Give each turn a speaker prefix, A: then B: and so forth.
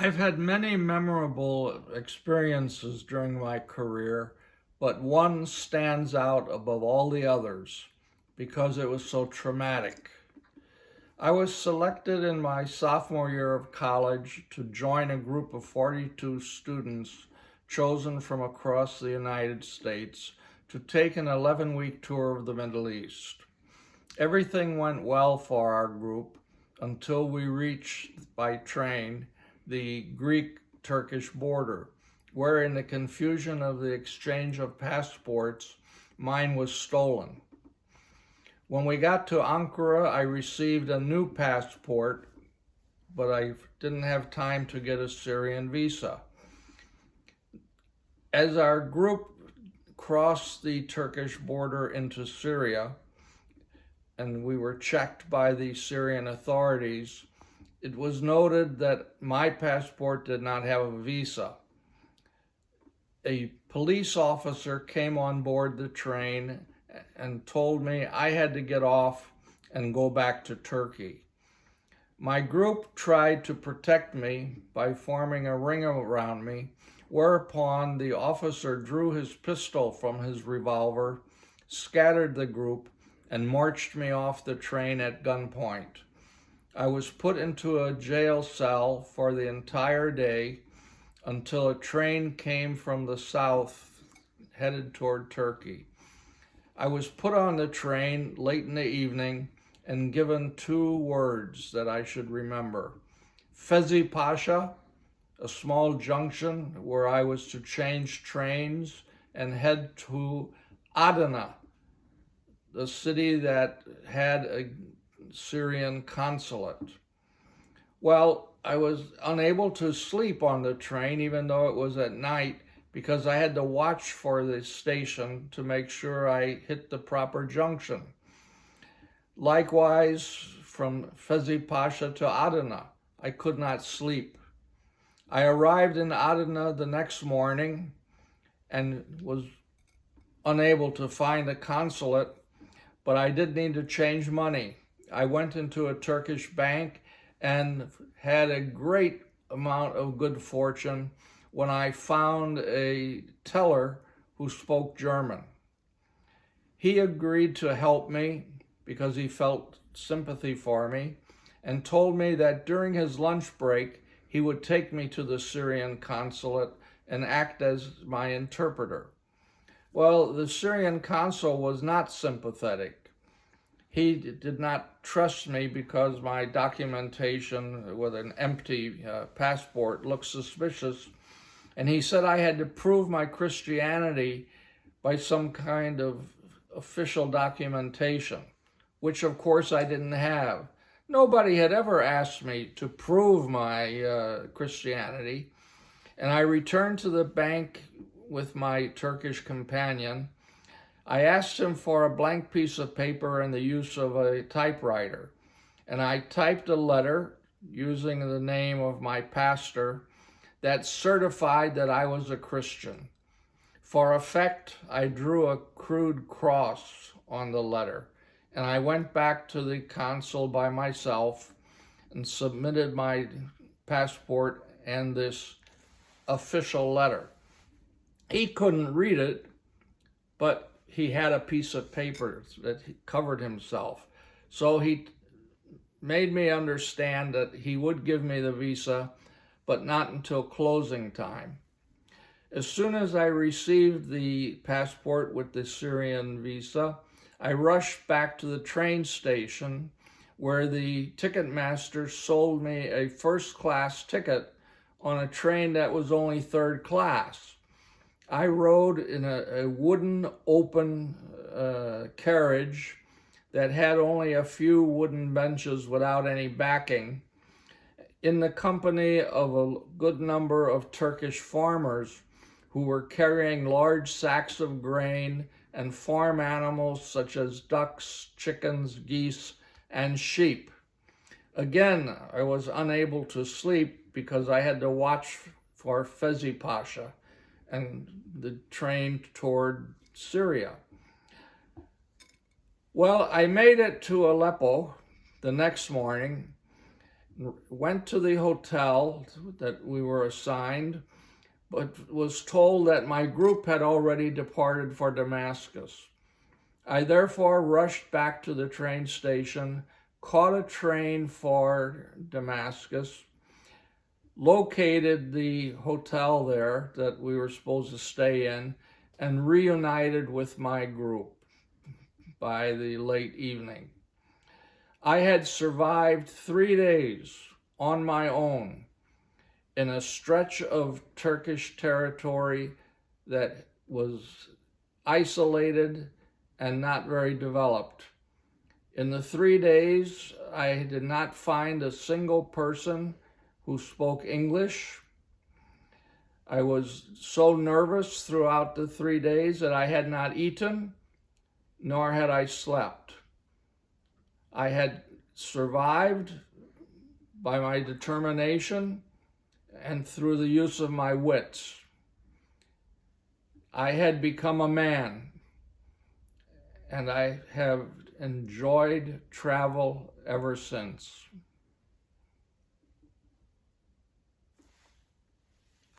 A: I've had many memorable experiences during my career, but one stands out above all the others because it was so traumatic. I was selected in my sophomore year of college to join a group of 42 students chosen from across the United States to take an 11-week tour of the Middle East. Everything went well for our group until we reached by train the Greek Turkish border, where, in the confusion of the exchange of passports, mine was stolen. When we got to Ankara, I received a new passport, but I didn't have time to get a Syrian visa. As our group crossed the Turkish border into Syria, and we were checked by the Syrian authorities, it was noted that my passport did not have a visa. A police officer came on board the train and told me I had to get off and go back to Turkey. My group tried to protect me by forming a ring around me, whereupon the officer drew his pistol from his revolver, scattered the group, and marched me off the train at gunpoint. I was put into a jail cell for the entire day until a train came from the south headed toward Turkey. I was put on the train late in the evening and given two words that I should remember: Fezi Pasha, a small junction where I was to change trains and head to Adana, the city that had a Syrian consulate. Well, I was unable to sleep on the train, even though it was at night, because I had to watch for the station to make sure I hit the proper junction. Likewise, from Fezi Pasha to Adana, I could not sleep. I arrived in Adana the next morning and was unable to find a consulate, but I did need to change money. I went into a Turkish bank and had a great amount of good fortune when I found a teller who spoke German. He agreed to help me because he felt sympathy for me and told me that during his lunch break he would take me to the Syrian consulate and act as my interpreter. Well, the Syrian consul was not sympathetic. He did not trust me because my documentation with an empty passport looked suspicious, and he said I had to prove my Christianity by some kind of official documentation, which of course I didn't have. Nobody had ever asked me to prove my Christianity, and I returned to the bank with my Turkish companion. I asked him for a blank piece of paper and the use of a typewriter, and I typed a letter using the name of my pastor that certified that I was a Christian. For effect, I drew a crude cross on the letter, and I went back to the consul by myself and submitted my passport and this official letter. He couldn't read it, but he had a piece of paper that covered himself. So he made me understand that he would give me the visa, but not until closing time. As soon as I received the passport with the Syrian visa, I rushed back to the train station where the ticket master sold me a first-class ticket on a train that was only third class. I rode in a wooden open carriage that had only a few wooden benches without any backing, in the company of a good number of Turkish farmers who were carrying large sacks of grain and farm animals such as ducks, chickens, geese, and sheep. Again, I was unable to sleep because I had to watch for Fezi Pasha and the train toward Syria. Well, I made it to Aleppo the next morning, went to the hotel that we were assigned, but was told that my group had already departed for Damascus. I therefore rushed back to the train station, caught a train for Damascus, located the hotel there that we were supposed to stay in, and reunited with my group by the late evening. I had survived 3 days on my own in a stretch of Turkish territory that was isolated and not very developed. In the 3 days, I did not find a single person who spoke English. I was so nervous throughout the 3 days that I had not eaten, nor had I slept. I had survived by my determination and through the use of my wits. I had become a man, and I have enjoyed travel ever since.